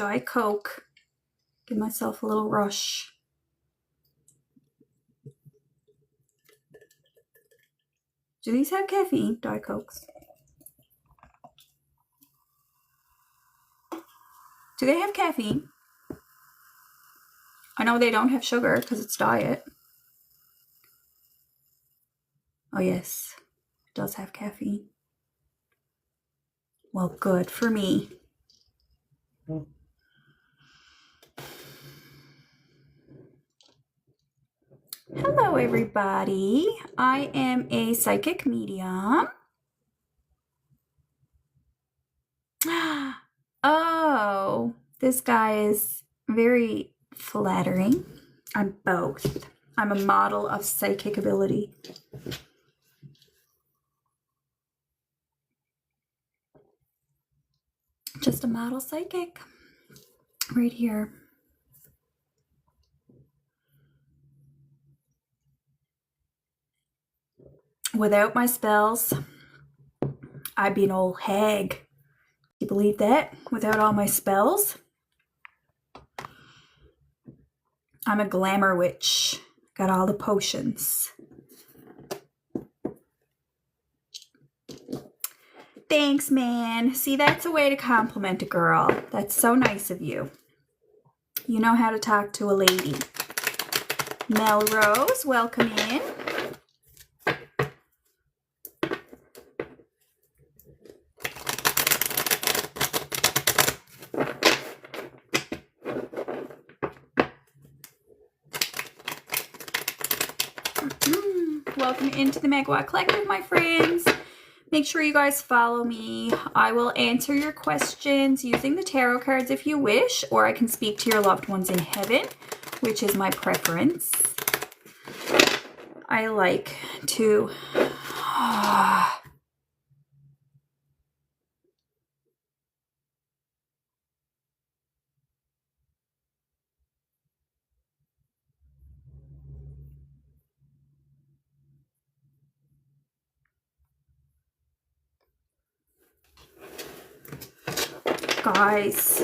Diet Coke. Give myself a little rush. Do these have caffeine, Diet Cokes? Do they have caffeine? I know they don't have sugar because it's diet. Oh yes, it does have caffeine. Well, good for me. Hello, everybody. I am a psychic medium. Oh, this guy is very flattering. I'm both. I'm a model of psychic ability. Just a model psychic right here. Without my spells, I'd be an old hag. You believe that? Without all my spells? I'm a glamour witch. Got all the potions. Thanks, man. See, that's a way to compliment a girl. That's so nice of you. You know how to talk to a lady. Melrose, welcome in. Welcome into the Megawatt Collective, my friends. Make sure you guys follow me. I will answer your questions using the tarot cards if you wish, or I can speak to your loved ones in heaven, which is my preference. I like to... Guys,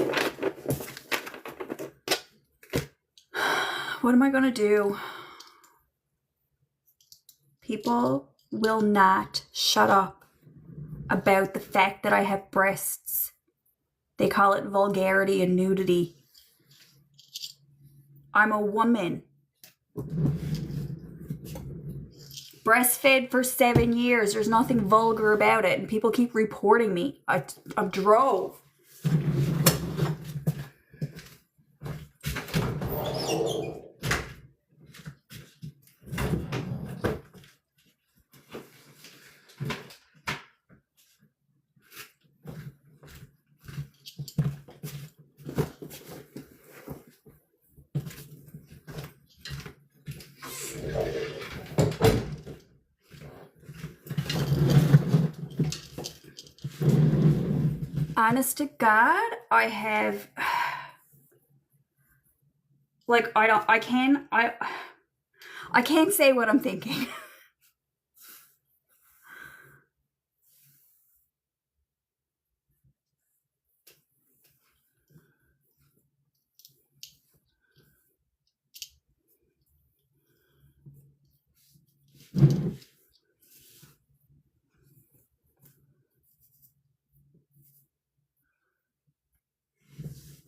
what am I gonna do? People will not shut up about the fact that I have breasts. They call it vulgarity and nudity. I'm a woman. Breastfed for 7 years. There's nothing vulgar about it, and people keep reporting me. I drove. Honest to God, I have, like, I can't say what I'm thinking.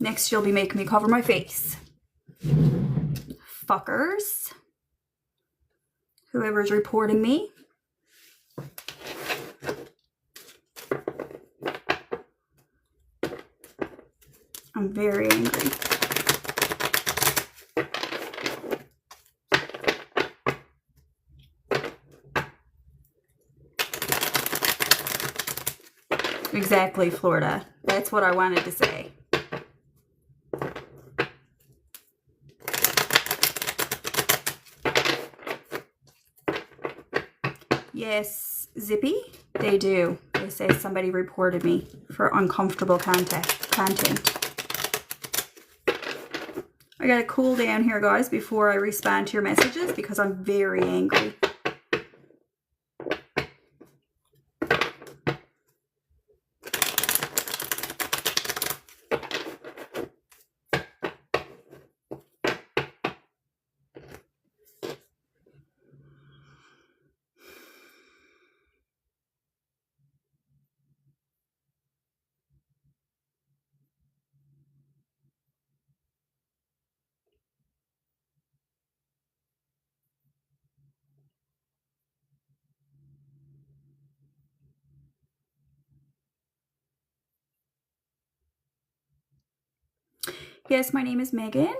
Next, you'll be making me cover my face. Fuckers. Whoever's reporting me. I'm very angry. Exactly, Florida. That's what I wanted to say. Yes, Zippy, they do. They say somebody reported me for uncomfortable content. I gotta cool down here, guys, before I respond to your messages because I'm very angry. Yes, my name is Megan.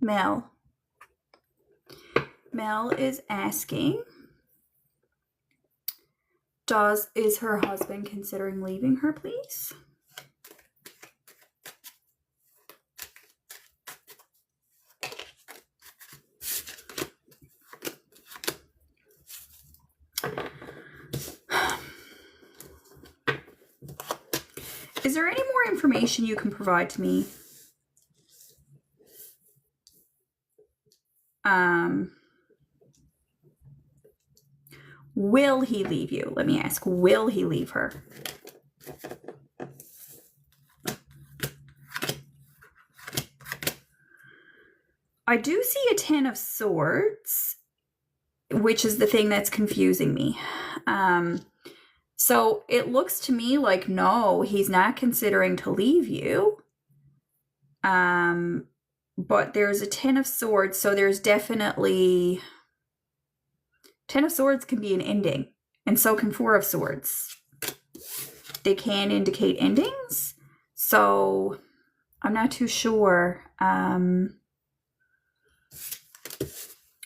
Mel. Mel is asking, is her husband considering leaving her, please? Is there any more information you can provide to me? Will he leave you? Let me ask, will he leave her? I do see a 10 of Swords, which is the thing that's confusing me. So it looks to me like, no, he's not considering to leave you. But there's a 10 of Swords, so there's definitely... 10 of Swords can be an ending, and so can 4 of Swords. They can indicate endings, so I'm not too sure.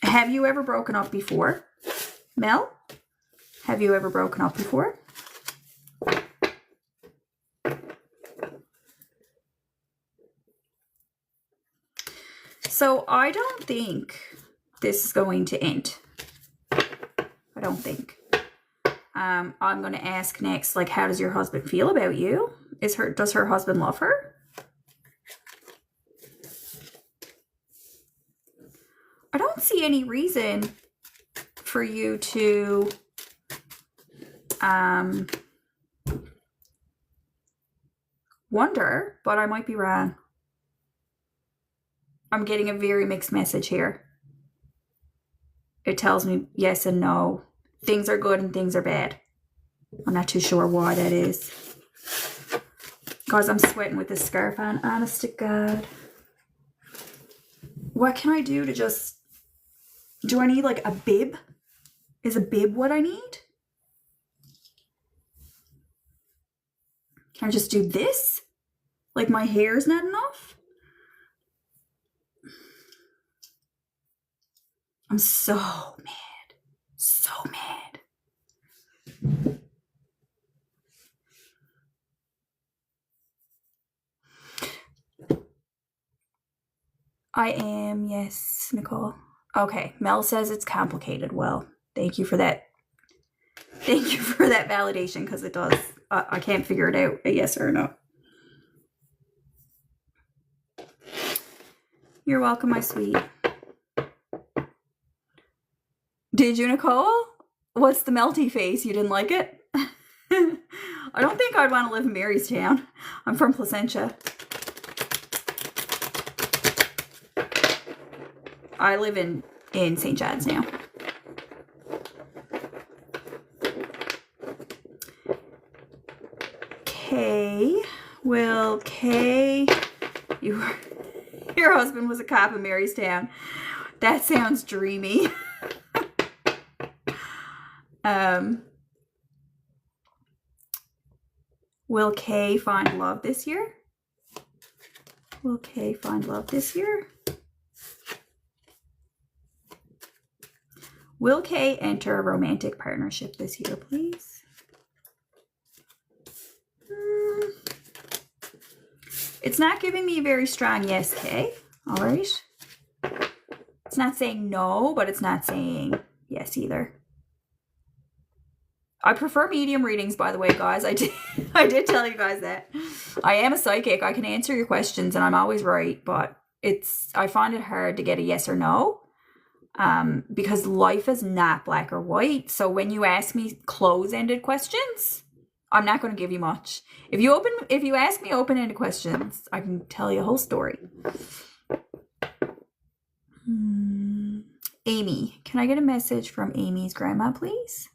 Have you ever broken up before, Mel? Have you ever broken up before? So I don't think this is going to end. I don't think. I'm going to ask next, like, how does your husband feel about you? Does her husband love her? I don't see any reason for you to wonder, but I might be wrong. I'm getting a very mixed message here. It tells me yes and no. Things are good and things are bad. I'm not too sure why that is. Guys, I'm sweating with this scarf on. Honest to God. What can I do to just... Do I need like a bib? Is a bib what I need? Can I just do this? Like my hair's not enough? I'm so mad. So mad. I am, yes, Nicole. Okay, Mel says it's complicated. Well, thank you for that. Thank you for that validation, because it does. I can't figure it out, a yes or a no. You're welcome, my sweet. Did you, Nicole? What's the melty face? You didn't like it? I don't think I'd want to live in Marystown. I'm from Placentia. I live in St. John's now. Kay. Well, Kay, your husband was a cop in Marystown. That sounds dreamy. Will Kay find love this year? Will Kay find love this year? Will Kay enter a romantic partnership this year, please? It's not giving me a very strong yes, Kay. All right. It's not saying no, but it's not saying yes either. I prefer medium readings, by the way, guys. I did tell you guys that. I am a psychic. I can answer your questions and I'm always right, but I find it hard to get a yes or no. Because life is not black or white. So when you ask me close-ended questions, I'm not going to give you much. If you ask me open-ended questions, I can tell you a whole story. Amy, can I get a message from Amy's grandma, please?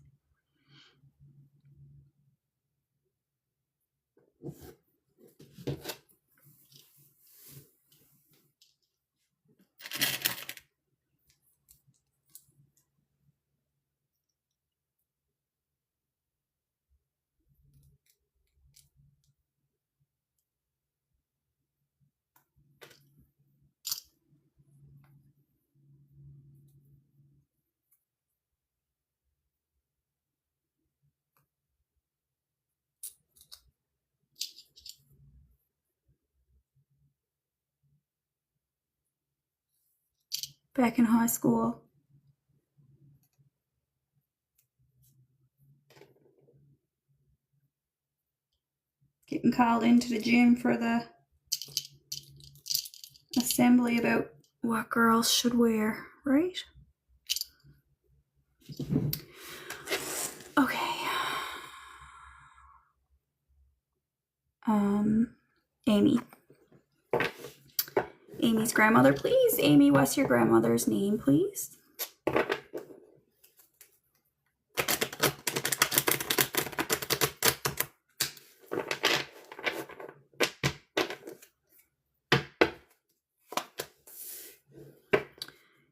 back in high school. Getting called into the gym for the assembly about what girls should wear, right? Okay. Amy. Amy's grandmother, please. Amy, what's your grandmother's name, please?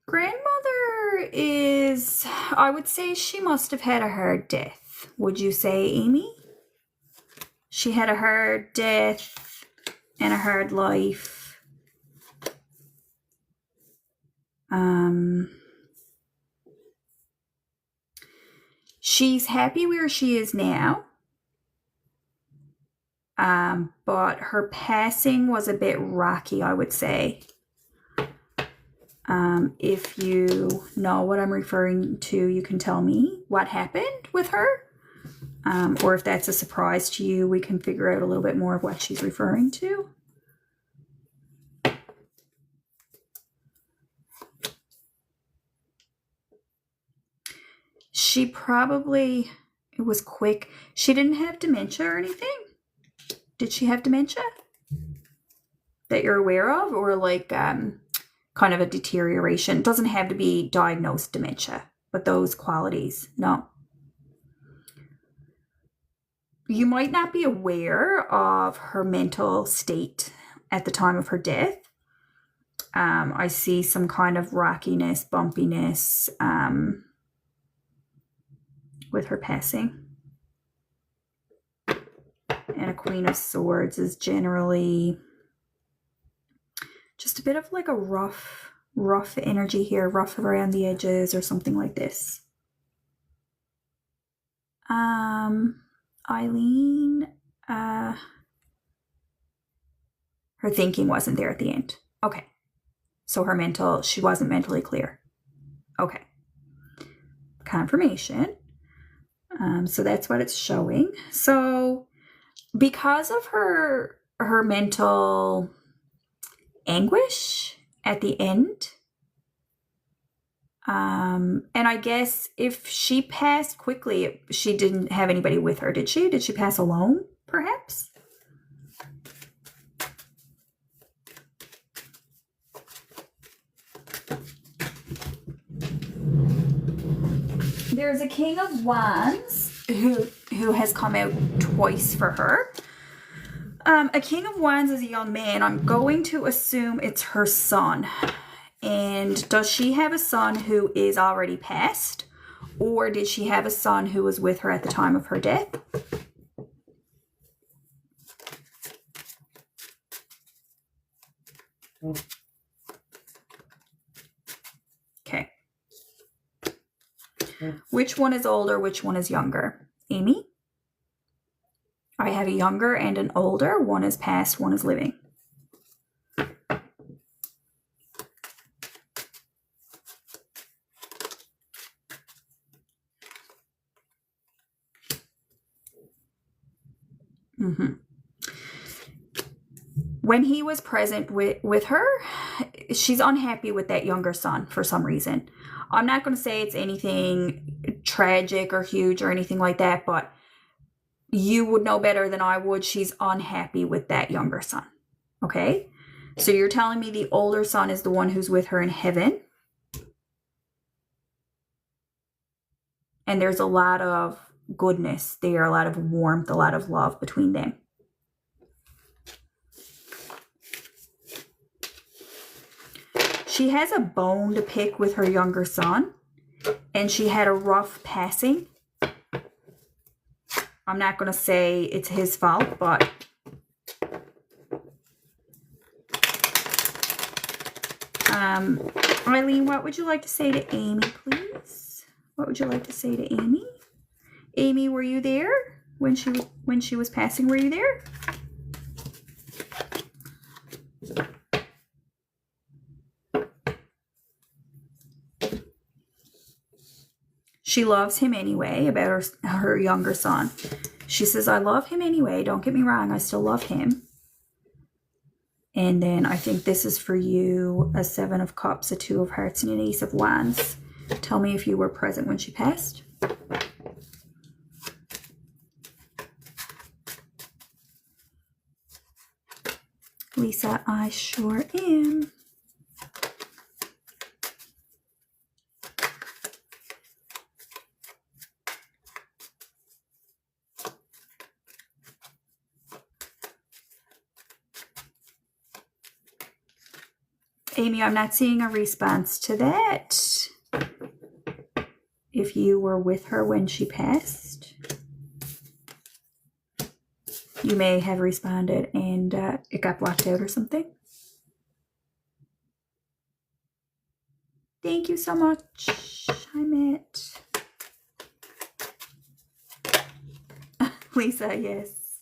Grandmother is, I would say she must have had a hard death. Would you say, Amy? She had a hard death and a hard life. She's happy where she is now. But her passing was a bit rocky, I would say. If you know what I'm referring to, you can tell me what happened with her. Or if that's a surprise to you, we can figure out a little bit more of what she's referring to. She probably, it was quick. She didn't have dementia or anything. Did she have dementia that you're aware of? Or like kind of a deterioration? It doesn't have to be diagnosed dementia, but those qualities, no. You might not be aware of her mental state at the time of her death. I see some kind of rockiness, bumpiness with her passing. And a Queen of Swords is generally just a bit of like a rough energy here, rough around the edges or something like this. Eileen, her thinking wasn't there at the end. Okay. So she wasn't mentally clear. Okay. Confirmation. So that's what it's showing. So because of her mental anguish at the end, and I guess if she passed quickly, she didn't have anybody with her, did she? Did she pass alone, perhaps? There's a King of Wands who has come out twice for her. A King of Wands is a young man. I'm going to assume it's her son. And does she have a son who is already passed? Or did she have a son who was with her at the time of her death? Okay. Which one is older? Which one is younger? Amy? I have a younger and an older. One is past, one is living. When he was present with her, she's unhappy with that younger son for some reason. I'm not going to say it's anything tragic or huge or anything like that, but you would know better than I would. She's unhappy with that younger son. Okay? So you're telling me the older son is the one who's with her in heaven. And there's a lot of goodness there, a lot of warmth, a lot of love between them. She has a bone to pick with her younger son, and she had a rough passing. I'm not going to say it's his fault, but Eileen, what would you like to say to Amy, please? What would you like to say to Amy? Amy, were you there when she was passing? Were you there? She loves him anyway, about her younger son. She says, I love him anyway. Don't get me wrong. I still love him. And then I think this is for you, a 7 of Cups, a 2 of Hearts, and an Ace of Wands. Tell me if you were present when she passed. Lisa, I sure am. Amy, I'm not seeing a response to that. If you were with her when she passed, you may have responded and it got blocked out or something. Thank you so much. Hi, Matt. Lisa, yes.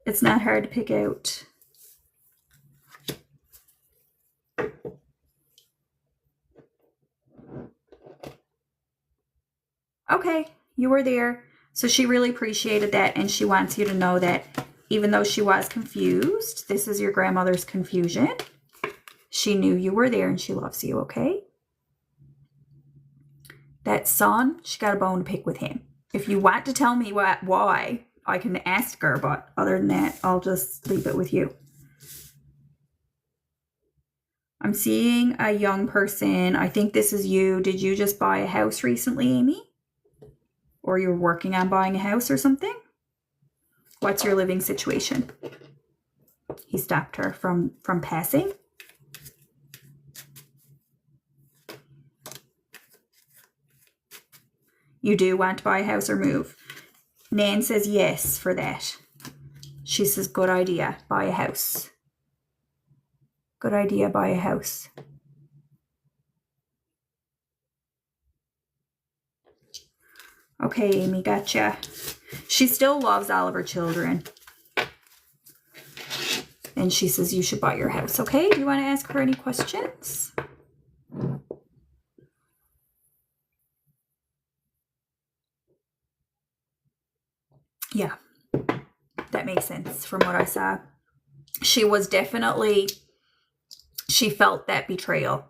It's not hard to pick out. Okay, you were there. So she really appreciated that, and she wants you to know that even though she was confused, this is your grandmother's confusion. She knew you were there and she loves you, okay? That son, she got a bone to pick with him. If you want to tell me why, I can ask her, but other than that, I'll just leave it with you. I'm seeing a young person. I think this is you. Did you just buy a house recently, Amy? Or you're working on buying a house or something? What's your living situation? He stopped her from passing. You do want to buy a house or move? Nan says yes for that. She says, good idea, buy a house. Good idea, buy a house. Okay, Amy, gotcha. She still loves all of her children. And she says you should buy your house, okay? Do you want to ask her any questions? Yeah, that makes sense from what I saw. She was definitely, she felt that betrayal.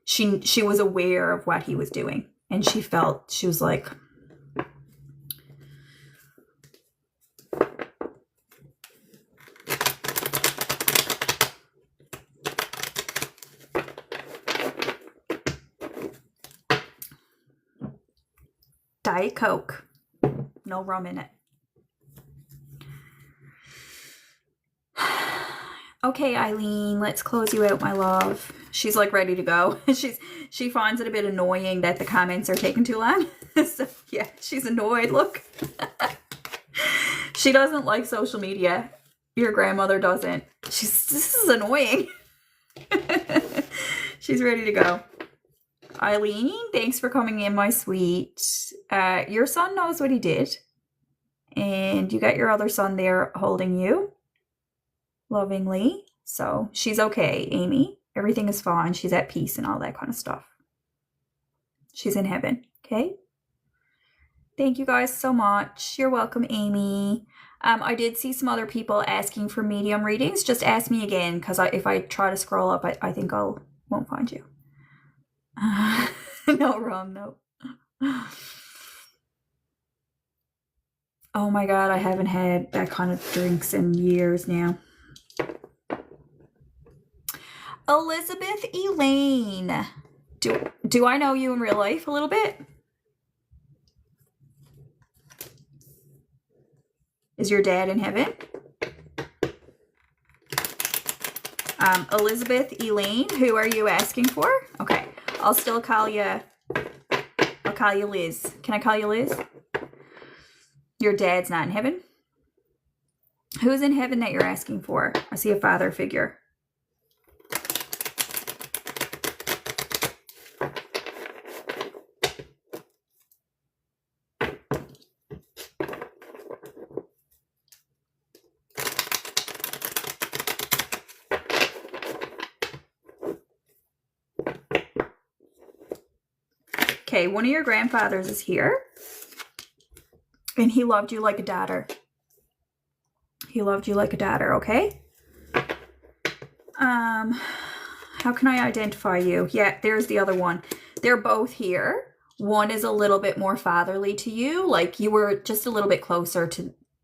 She was aware of what he was doing. And she was like, Diet Coke, no rum in it. Okay, Eileen, let's close you out, my love. She's like ready to go. She finds it a bit annoying that the comments are taking too long. So yeah, she's annoyed. Look. She doesn't like social media. Your grandmother doesn't. This is annoying. She's ready to go. Eileen, thanks for coming in, my sweet. Your son knows what he did. And you got your other son there holding you lovingly. So she's okay, Amy. Everything is fine. She's at peace and all that kind of stuff. She's in heaven, okay? Thank you guys so much. You're welcome, Amy. I did see some other people asking for medium readings. Just ask me again, because if I try to scroll up, I think I won't find you. No, wrong, no. Oh my God, I haven't had that kind of drinks in years now. Elizabeth Elaine. Do I know you in real life a little bit? Is your dad in heaven? Elizabeth Elaine, who are you asking for? Okay, I'll still call you, I'll call you Liz. Can I call you Liz? Your dad's not in heaven? Who's in heaven that you're asking for? I see a father figure. Okay, one of your grandfathers is here. And he loved you like a daughter. He loved you like a daughter, okay? How can I identify you? Yeah, there's the other one. They're both here. One is a little bit more fatherly to you. Like you were just a little bit closer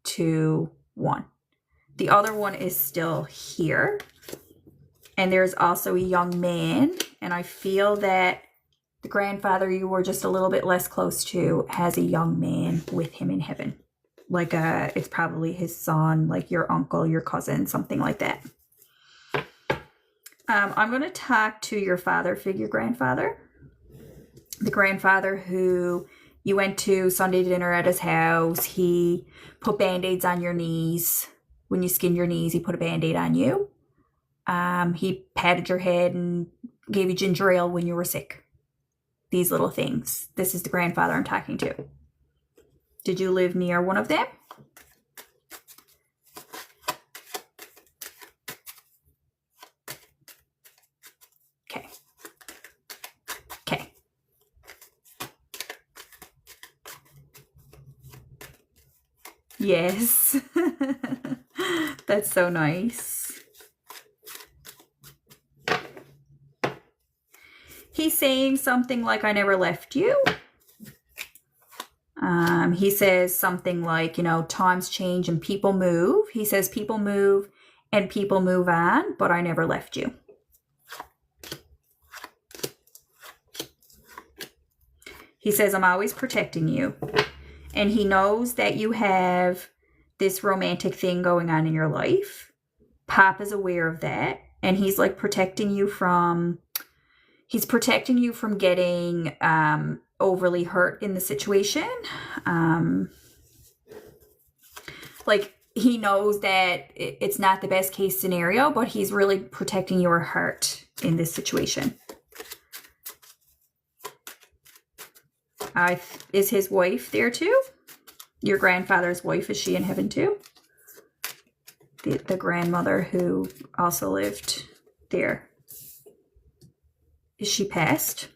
to one. The other one is still here. And there's also a young man. And I feel that the grandfather you were just a little bit less close to has a young man with him in heaven. Like it's probably his son, like your uncle, your cousin, something like that. I'm going to talk to your father figure grandfather. The grandfather who you went to Sunday dinner at his house. He put Band-Aids on your knees. When you skinned your knees, he put a Band-Aid on you. He patted your head and gave you ginger ale when you were sick. These little things. This is the grandfather I'm talking to. Did you live near one of them? Okay. Okay. Yes. That's so nice. He's saying something like, I never left you. He says something like, you know, times change and people move. He says people move and people move on, but I never left you. He says, I'm always protecting you. And he knows that you have this romantic thing going on in your life. Pop is aware of that. And he's like protecting you from... He's protecting you from getting overly hurt in the situation. Like, he knows that it's not the best case scenario, but he's really protecting your heart in this situation. Is his wife there too? Your grandfather's wife, is she in heaven too? The grandmother who also lived there. Is she passed?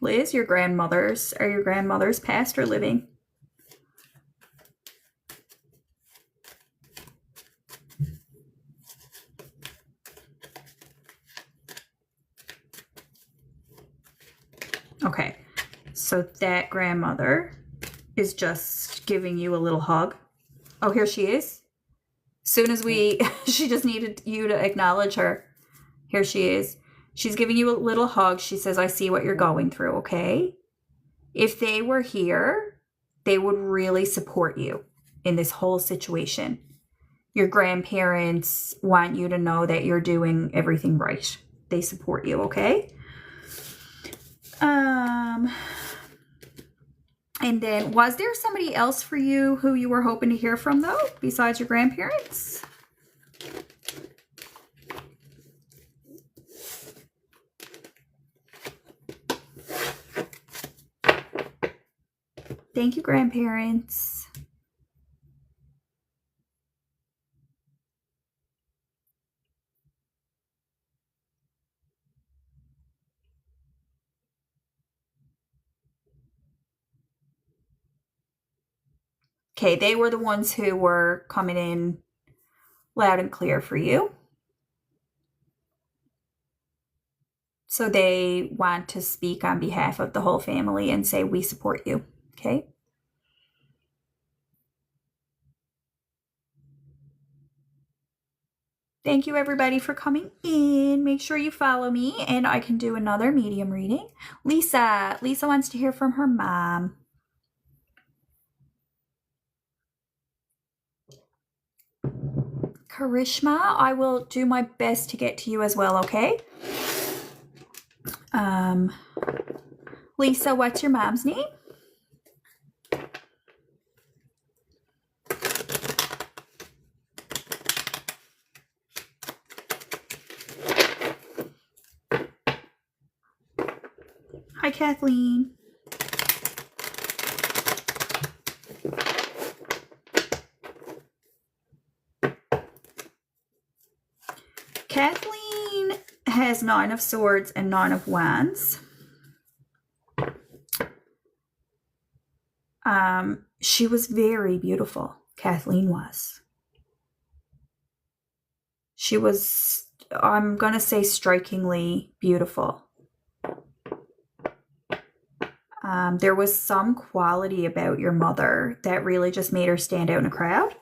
Liz, are your grandmothers passed or living? Okay, so that grandmother is just giving you a little hug. Oh, here she is. Soon as she just needed you to acknowledge her. Here she is. She's giving you a little hug. She says, I see what you're going through, okay? If they were here, they would really support you in this whole situation. Your grandparents want you to know that you're doing everything right. They support you, okay? And then, was there somebody else for you who you were hoping to hear from, though, besides your grandparents? Thank you, grandparents. Okay, they were the ones who were coming in loud and clear for you. So they want to speak on behalf of the whole family and say, we support you, okay? Thank you, everybody, for coming in. Make sure you follow me, and I can do another medium reading. Lisa wants to hear from her mom. Karishma, I will do my best to get to you as well, okay? Lisa, what's your mom's name? Hi, Kathleen. Kathleen has 9 of Swords and 9 of Wands. She was very beautiful. Kathleen was. She was, I'm going to say, strikingly beautiful. There was some quality about your mother that really just made her stand out in a crowd.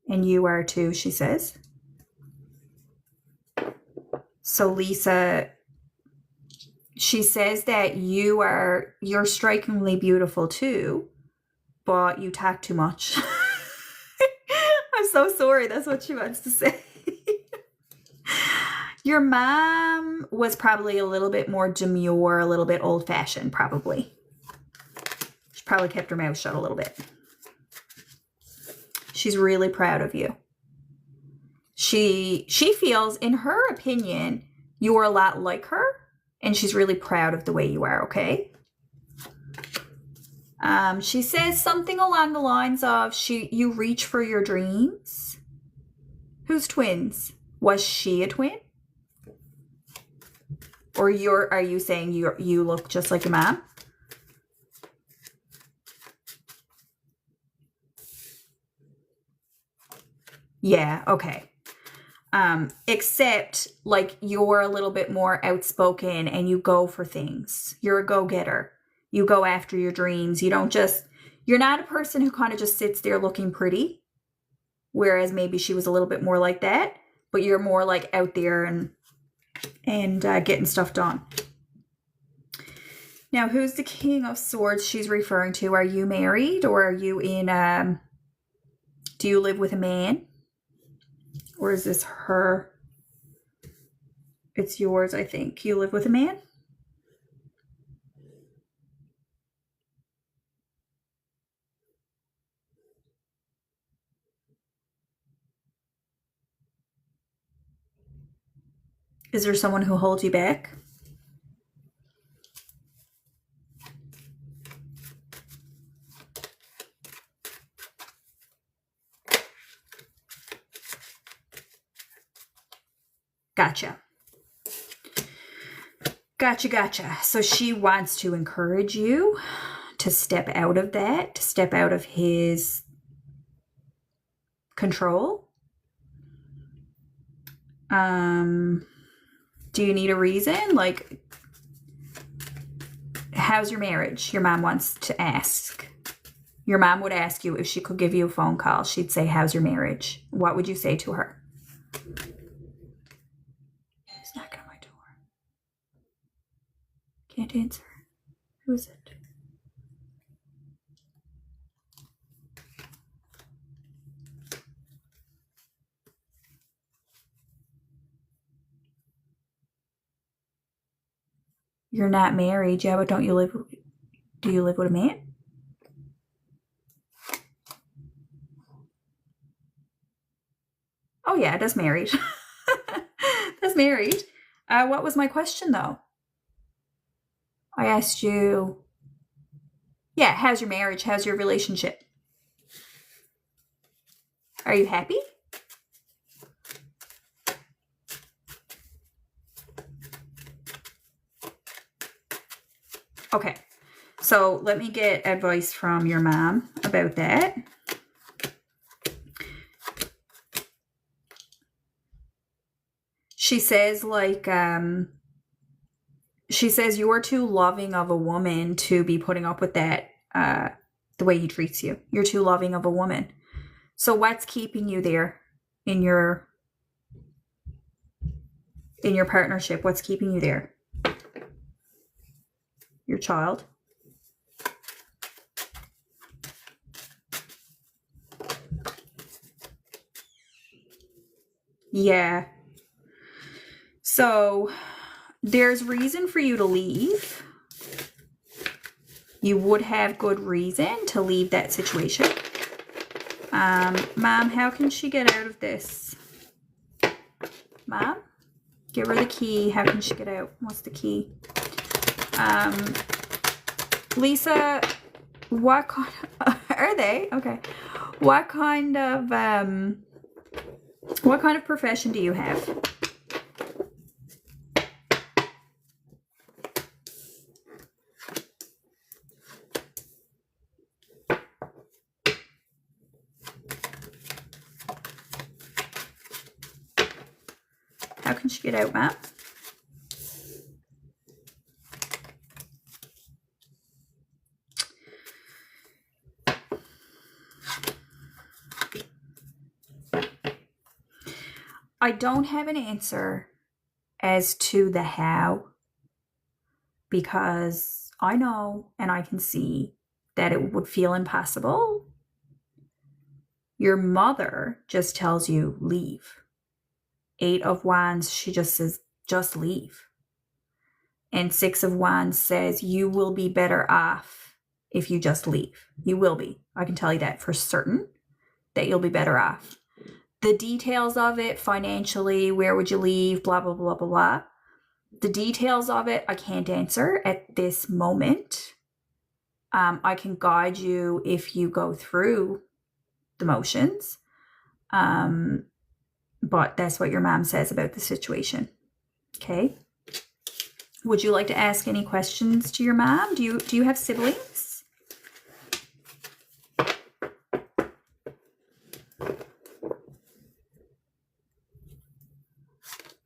And you are too, she says. So Lisa, she says that you're strikingly beautiful too, but you talk too much. I'm so sorry. That's what she wants to say. Your mom was probably a little bit more demure, a little bit old-fashioned, probably. She probably kept her mouth shut a little bit. She's really proud of you. She feels, in her opinion, you're a lot like her, and she's really proud of the way you are, okay? She says something along the lines of you reach for your dreams. Who's twins? Was she a twin? Or are you saying you look just like your mom? Yeah, okay. Except like you're a little bit more outspoken and you go for things. You're a go-getter. You go after your dreams. You're not a person who kind of just sits there looking pretty. Whereas maybe she was a little bit more like that, but you're more like out there and getting stuff done. Now, who's the King of Swords she's referring to? Are you married, or are you in, do you live with a man? Or is this her? It's yours, I think. You live with a man? Is there someone who holds you back? Gotcha. Gotcha. So she wants to encourage you to step out of that, to step out of his control. Do you need a reason? Like, how's your marriage? Your mom wants to ask. Your mom would ask you if she could give you a phone call. She'd say, how's your marriage? What would you say to her? Who's knocking on my door? Can't answer. Who is it? You're not married. Yeah, but do you live with a man? Oh yeah, that's married. That's married. What was my question though? I asked you, yeah, how's your marriage? How's your relationship? Are you happy? Okay, so let me get advice from your mom about that. She says you're too loving of a woman to be putting up with that, the way he treats you. You're too loving of a woman. So what's keeping you there in your partnership? What's keeping you there? Your child. Yeah. So there's reason for you to leave. You would have good reason to leave that situation. Mom, how can she get out of this? Mom, give her the key. How can she get out? What's the key? Lisa, what kind of, are they? Okay. What kind of profession do you have? How can she get out, Matt? I don't have an answer as to the how, because I know and I can see that it would feel impossible. Your mother just tells you leave. 8 of Wands, she just says, just leave. And 6 of Wands says, you will be better off if you just leave. You will be. I can tell you that for certain, that you'll be better off. The details of it, financially, where would you leave, blah, blah, blah, blah, blah. The details of it, I can't answer at this moment. I can guide you if you go through the motions. But that's what your mom says about the situation. Okay. Would you like to ask any questions to your mom? Do you have siblings?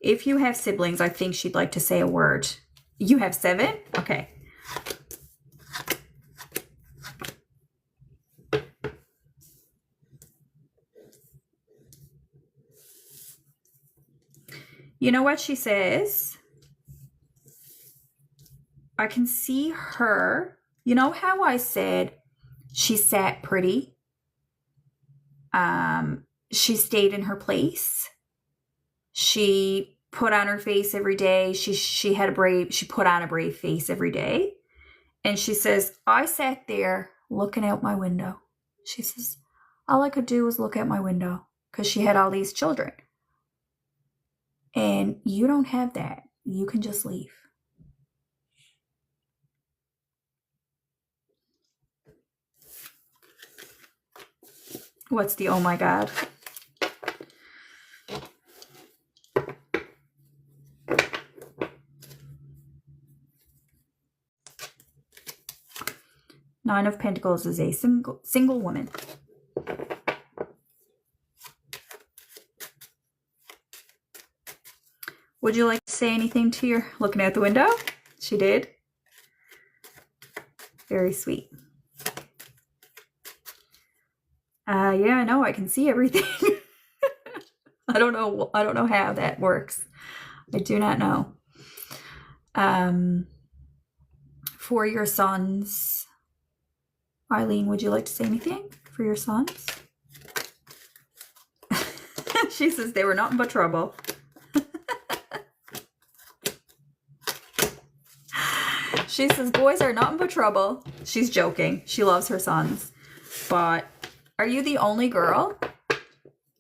If you have siblings, I think she'd like to say a word. You have 7? Okay. You know what she says? I can see her. You know how I said she sat pretty? She stayed in her place. She put on her face every day. She put on a brave face every day. And she says, I sat there looking out my window. She says, all I could do was look out my window because she had all these children. And you don't have that. You can just leave. What's the oh my God? Nine of Pentacles is a single woman. Would you like to say anything to your looking out the window? She did. Very sweet. Yeah, I know. I can see everything. I don't know how that works. I do not know. For your sons, Eileen, would you like to say anything for your sons? She says they were nothing but trouble. She says boys are nothing but trouble. She's joking. She loves her sons. But are you the only girl?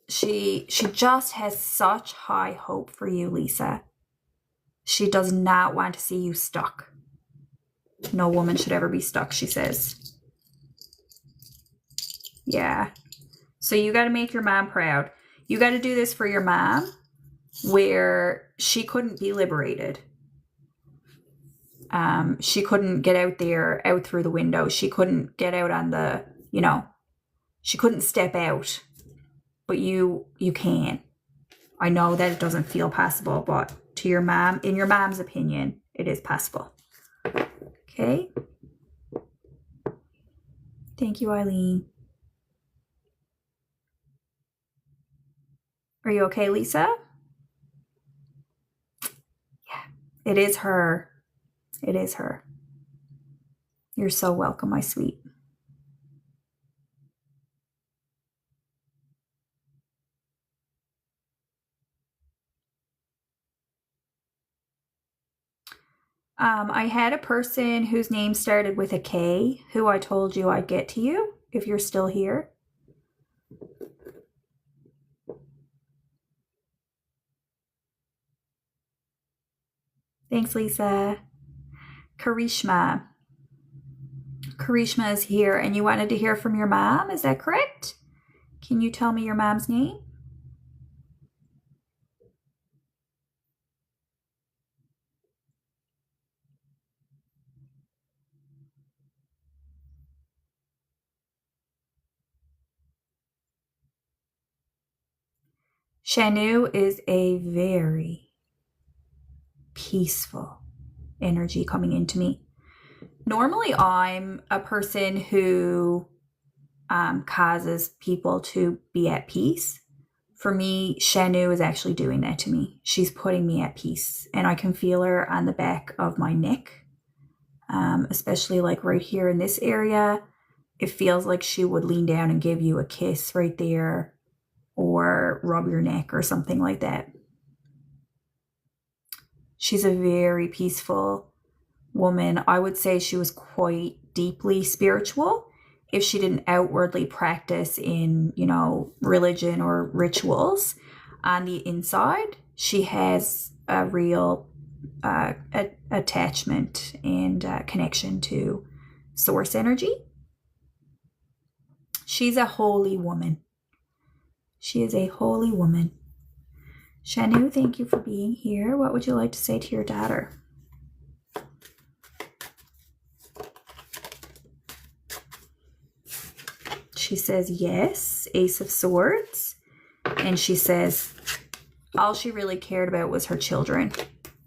She just has such high hope for you, Lisa. She does not want to see you stuck. No woman should ever be stuck, she says. Yeah. So you got to make your mom proud. You got to do this for your mom where she couldn't be liberated. She couldn't get out there, out through the window. She couldn't get out on the, she couldn't step out. But you can. I know that it doesn't feel possible, but to your mom, in your mom's opinion, it is possible. Okay? Thank you, Eileen. Are you okay, Lisa? Yeah, it is her. It is her. You're so welcome, my sweet. I had a person whose name started with a K who I told you I'd get to you if you're still here. Thanks, Lisa. Karishma. Karishma is here, and you wanted to hear from your mom, is that correct? Can you tell me your mom's name? Shanu is a very peaceful energy coming into me. Normally, I'm a person who causes people to be at peace. For me, Shanu is actually doing that to me. She's putting me at peace, and I can feel her on the back of my neck, especially like right here in this area. It feels like she would lean down and give you a kiss right there, or rub your neck or something like that. She's a very peaceful woman. I would say she was quite deeply spiritual if she didn't outwardly practice in, religion or rituals. On the inside, she has a real attachment and connection to source energy. She's a holy woman. She is a holy woman. Shanu, thank you for being here. What would you like to say to your daughter? She says yes, Ace of Swords. And she says all she really cared about was her children.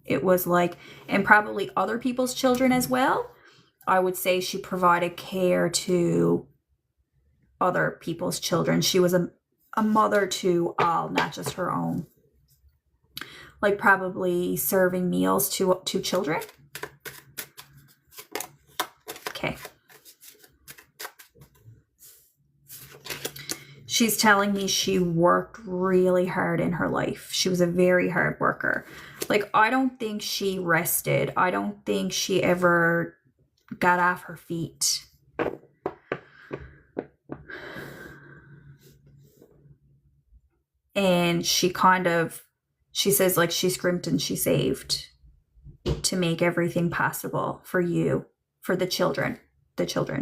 It was like, and probably other people's children as well. I would say she provided care to other people's children. She was a mother to all, not just her own. Like probably serving meals to children. Okay. She's telling me she worked really hard in her life. She was a very hard worker. Like, I don't think she rested. I don't think she ever got off her feet. And she says like she scrimped and she saved to make everything possible for you, for the children.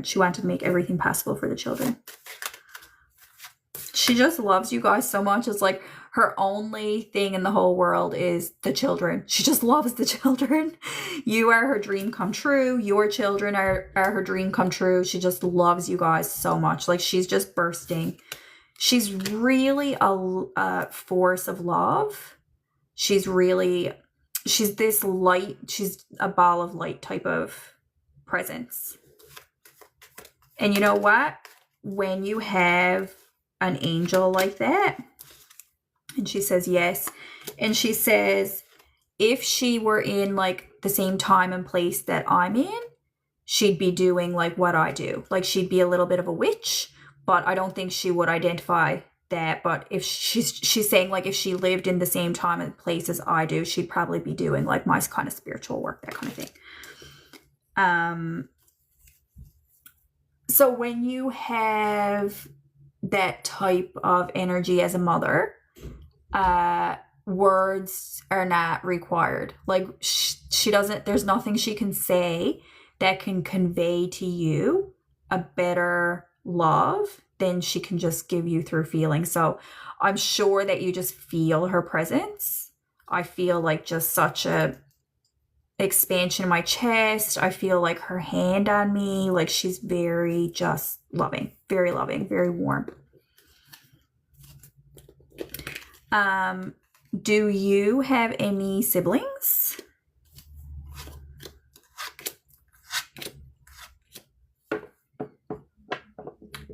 She wanted to make everything possible for the children. She just loves you guys so much. It's like her only thing in the whole world is the children. She just loves the children. You are her dream come true. Your children are her dream come true. She just loves you guys so much. Like, she's just bursting. She's really a force of love. She's this light. She's a ball of light type of presence. And you know what? When you have an angel like that, and she says yes, and she says if she were in like the same time and place that I'm in, she'd be doing like what I do. Like, she'd be a little bit of a witch, but I don't think she would identify that. But if she's saying like if she lived in the same time and place as I do, she'd probably be doing like my kind of spiritual work, that kind of thing. So when you have that type of energy as a mother, words are not required. Like, she doesn't, there's nothing she can say that can convey to you a better love than she can just give you through feeling. So I'm sure that you just feel her presence. I feel like just such a expansion in my chest. I feel like her hand on me. Like, she's very just loving, very warm. Do you have any siblings?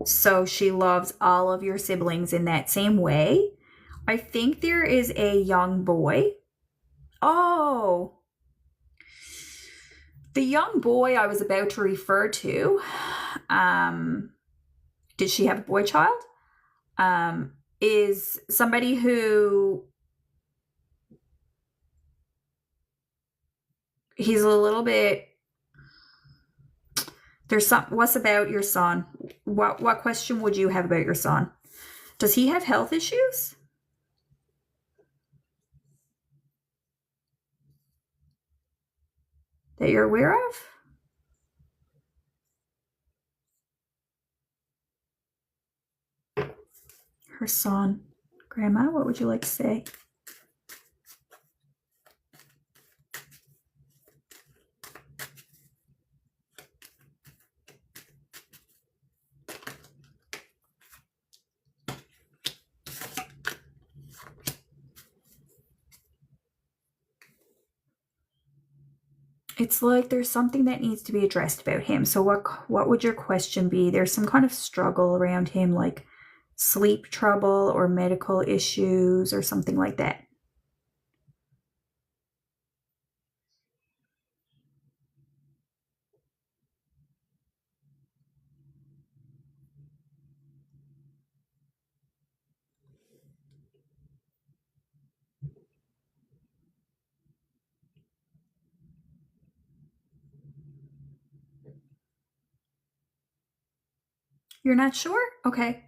So she loves all of your siblings in that same way. I think there is a young boy. Oh, the young boy I was about to refer to, did she have a boy child? Is somebody who he's a little bit, what's about your son? What question would you have about your son? Does he have health issues that you're aware of? Her son. Grandma, what would you like to say? It's like there's something that needs to be addressed about him. So what would your question be? There's some kind of struggle around him, like sleep trouble or medical issues or something like that. You're not sure? Okay.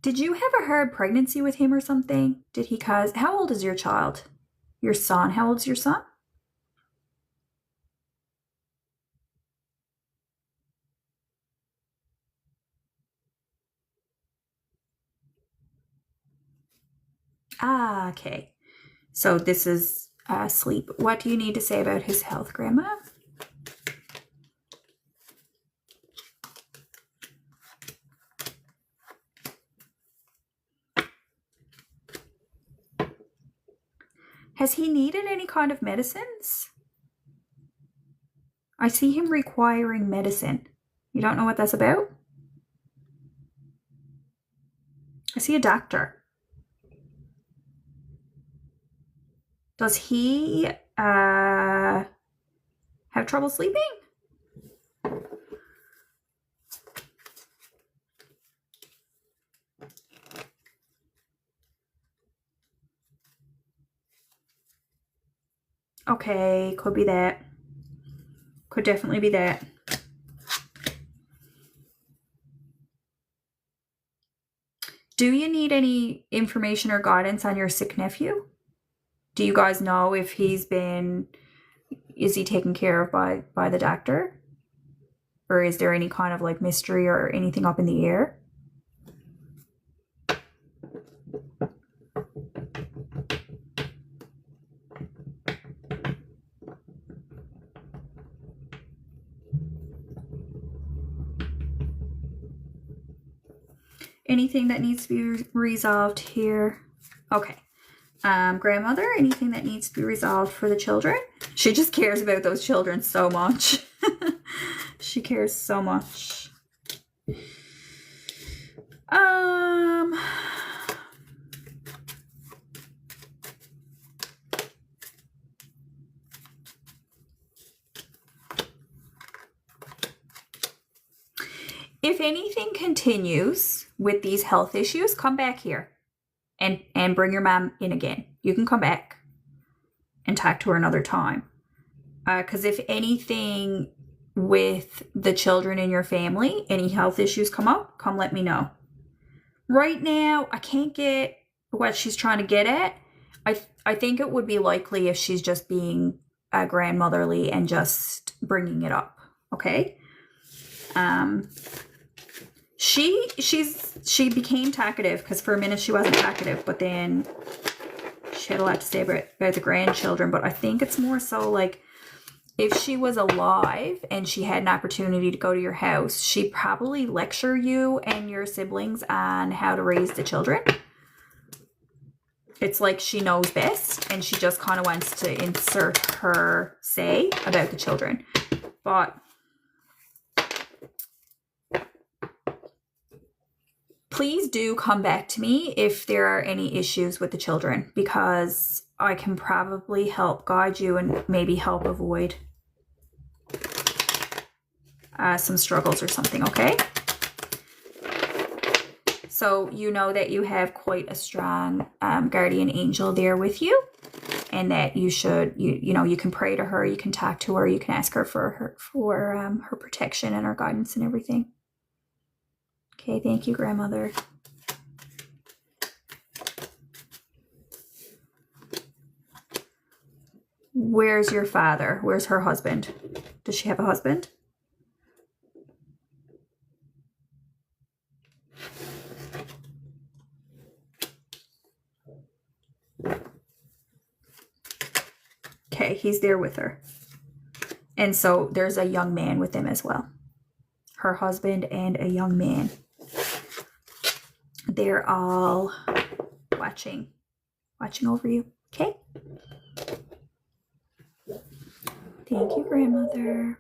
Did you have a hard pregnancy with him or something? Did he cause... How old is your child? Your son. How old is your son? Ah, okay. So this is sleep. What do you need to say about his health, Grandma? Has he needed any kind of medicines? I see him requiring medicine. You don't know what that's about? I see a doctor. Does he have trouble sleeping? Okay, could be that. Could definitely be that. Do you need any information or guidance on your sick nephew? Do you guys know if is he taken care of by the doctor? Or is there any kind of like mystery or anything up in the air? Anything that needs to be resolved here? Okay. Grandmother, anything that needs to be resolved for the children? She just cares about those children so much. She cares so much. If anything continues with these health issues, come back here and bring your mom in again. You can come back and talk to her another time. Because if anything with the children in your family, any health issues come up, come let me know. Right now, I can't get what she's trying to get at. I think it would be likely if she's just being grandmotherly and just bringing it up. Okay. She became talkative because for a minute she wasn't talkative, but then she had a lot to say about the grandchildren. But I think it's more so like if she was alive and she had an opportunity to go to your house, she'd probably lecture you and your siblings on how to raise the children. It's like she knows best and she just kind of wants to insert her say about the children. But please do come back to me if there are any issues with the children, because I can probably help guide you and maybe help avoid some struggles or something, okay? So you know that you have quite a strong guardian angel there with you, and that you should, you know, you can pray to her, you can talk to her, you can ask her for her protection and her guidance and everything. Okay, thank you, grandmother. Where's your father? Where's her husband? Does she have a husband? Okay, he's there with her. And so there's a young man with them as well. Her husband and a young man. They're all watching over you. Okay? Thank you, grandmother.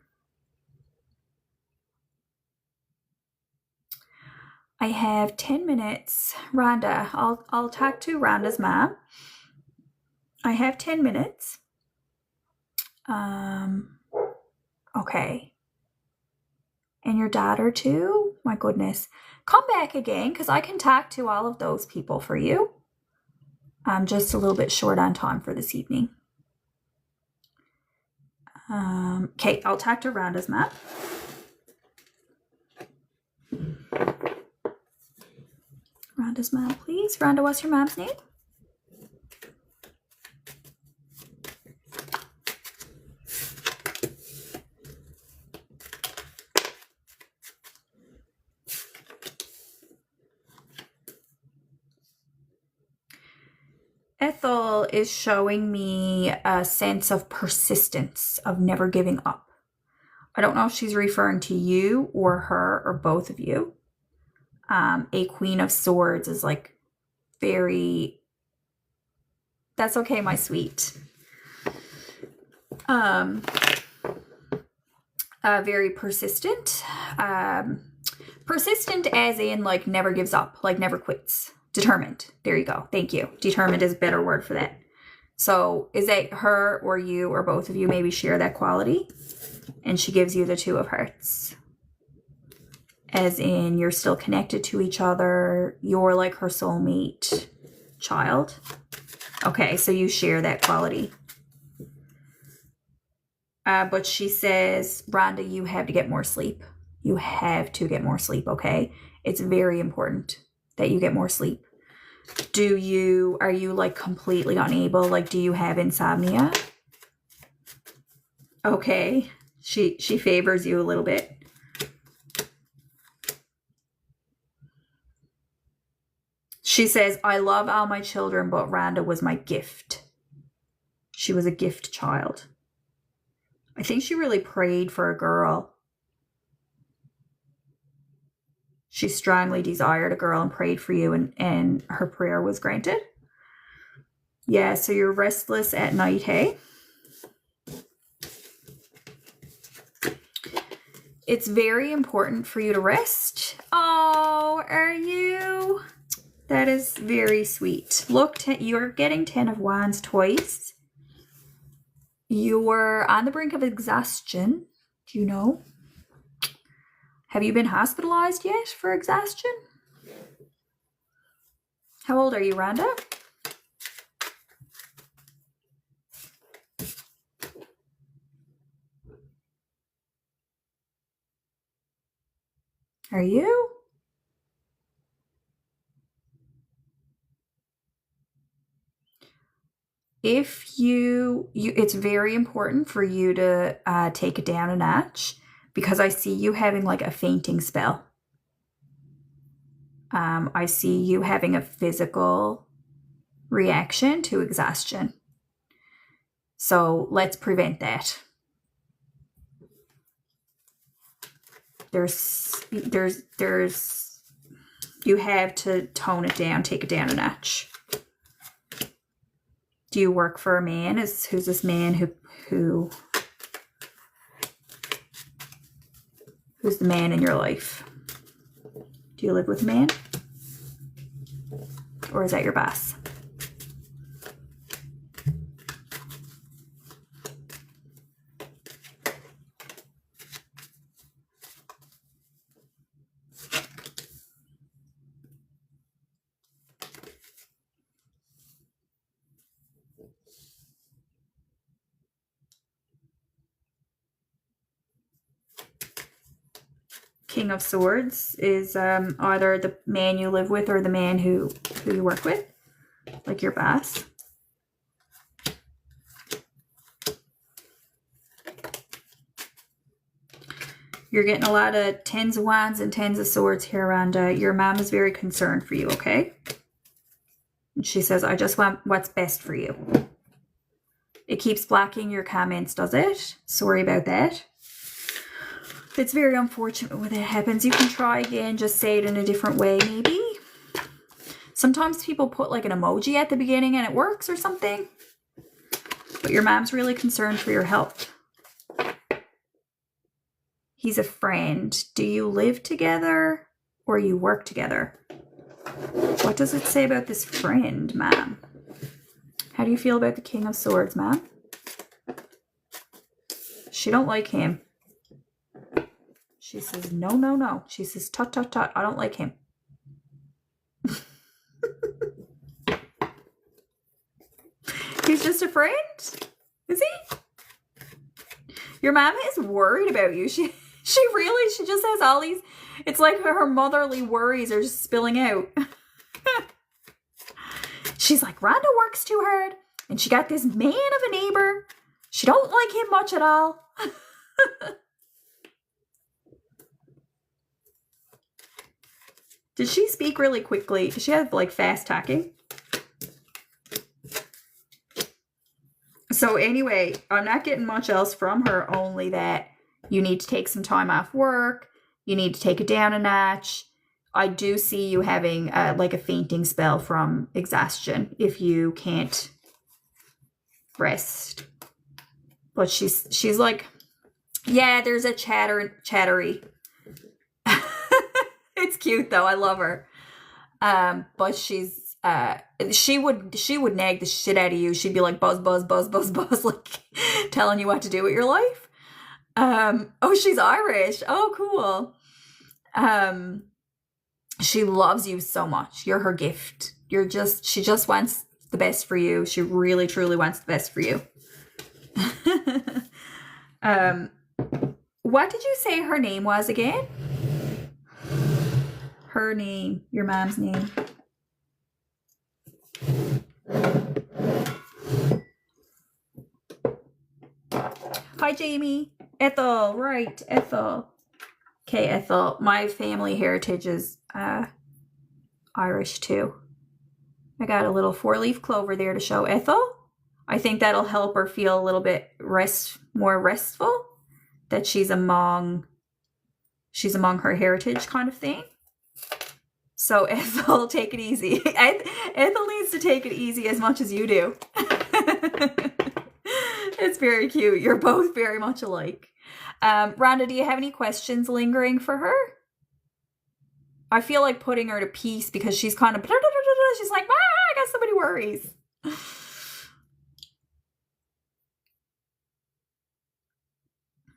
I have 10 minutes. Rhonda, I'll talk to Rhonda's mom. I have 10 minutes. Okay. And your daughter too? My goodness. Come back again because I can talk to all of those people for you. I'm just a little bit short on time for this evening. Okay, I'll talk to Rhonda's mom. Rhonda's mom, please. Rhonda, what's your mom's name? Ethel is showing me a sense of persistence, of never giving up. I don't know if she's referring to you or her or both of you. A Queen of Swords is like very, that's okay, my sweet. Very persistent. Persistent as in like never gives up, like never quits. Determined. There you go. Thank you. Determined is a better word for that. So is that her or you or both of you maybe share that quality? And she gives you the Two of Hearts. As in you're still connected to each other. You're like her soulmate child. Okay, so you share that quality. But she says, Rhonda, you have to get more sleep. You have to get more sleep, okay? It's very important that you get more sleep. Are you like completely unable? Like, do you have insomnia? Okay. She favors you a little bit. She says, I love all my children, but Rhonda was my gift. She was a gift child. I think she really prayed for a girl. She strongly desired a girl and prayed for you, and her prayer was granted. Yeah, so you're restless at night, hey? It's very important for you to rest. Oh, are you? That is very sweet. Look, you're getting 10 of Wands twice. You're on the brink of exhaustion. Do you know? Have you been hospitalized yet for exhaustion? How old are you, Rhonda? Are you? If it's very important for you to take it down a notch, because I see you having like a fainting spell. I see you having a physical reaction to exhaustion. So let's prevent that. You have to tone it down, take it down a notch. Do you work for a man? Who's this man who's the man in your life? Do you live with a man? Or is that your boss? King of Swords is either the man you live with or the man who you work with, like your boss. You're getting a lot of Tens of Wands and Tens of Swords here, Rhonda. Your mom is very concerned for you, okay? And she says, I just want what's best for you. It keeps blocking your comments, does it? Sorry about that. It's very unfortunate when that happens. You can try again, just say it in a different way, maybe. Sometimes people put like an emoji at the beginning and it works or something. But your mom's really concerned for your health. He's a friend. Do you live together or you work together? What does it say about this friend, Mom? How do you feel about the King of Swords, Mom? She don't like him. She says, no, no, no. She says, tut, tut, tut. I don't like him. He's just a friend? Is he? Your mom is worried about you. She just has all these, it's like her motherly worries are just spilling out. She's like, Rhonda works too hard and she got this man of a neighbor. She don't like him much at all. Did she speak really quickly? Does she have like fast talking? So anyway, I'm not getting much else from her, only that you need to take some time off work. You need to take it down a notch. I do see you having like a fainting spell from exhaustion if you can't rest. But she's like, yeah, there's a chattery. It's cute though. I love her. But she's she would nag the shit out of you. She'd be like buzz, buzz, buzz, buzz, buzz, like telling you what to do with your life. Oh, she's Irish. Oh, cool. She loves you so much. You're her gift. She just wants the best for you. She really, truly wants the best for you. What did you say her name was again? Her name, your mom's name. Hi, Jamie. Ethel, right, Ethel. Okay, Ethel, my family heritage is Irish too. I got a little 4-leaf clover there to show Ethel. I think that'll help her feel a little bit more restful, that she's among her heritage kind of thing. So Ethel, take it easy. Ethel needs to take it easy as much as you do. It's very cute. You're both very much alike. Rhonda, do you have any questions lingering for her? I feel like putting her to peace because she's kind of, she's like, I got so many worries.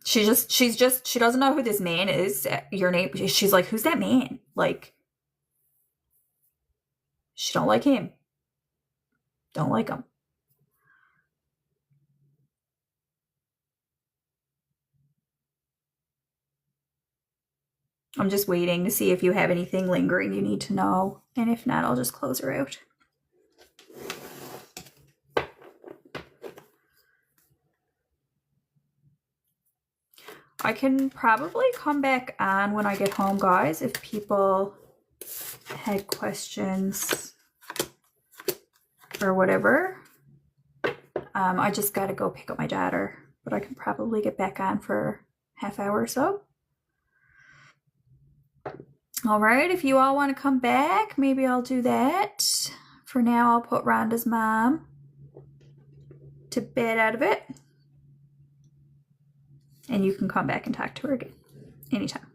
She doesn't know who this man is. Your name. She's like, who's that man? Like, she don't like him. Don't like him. I'm just waiting to see if you have anything lingering you need to know. And if not, I'll just close her out. I can probably come back on when I get home, guys, if people had questions or whatever. I just got to go pick up my daughter, but I can probably get back on for half hour or so. All right, if you all want to come back, maybe I'll do that. For now, I'll put Rhonda's mom to bed out of it. And you can come back and talk to her again anytime.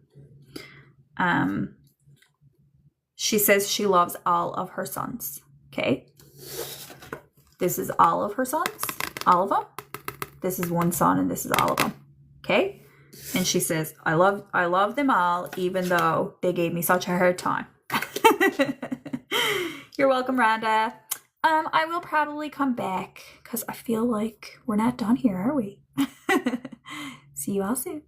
She says she loves all of her sons, okay? This is all of her sons, all of them. This is one son and this is all of them, okay? And she says, I love them all, even though they gave me such a hard time. You're welcome, Rhonda. I will probably come back because I feel like we're not done here, are we? See you all soon.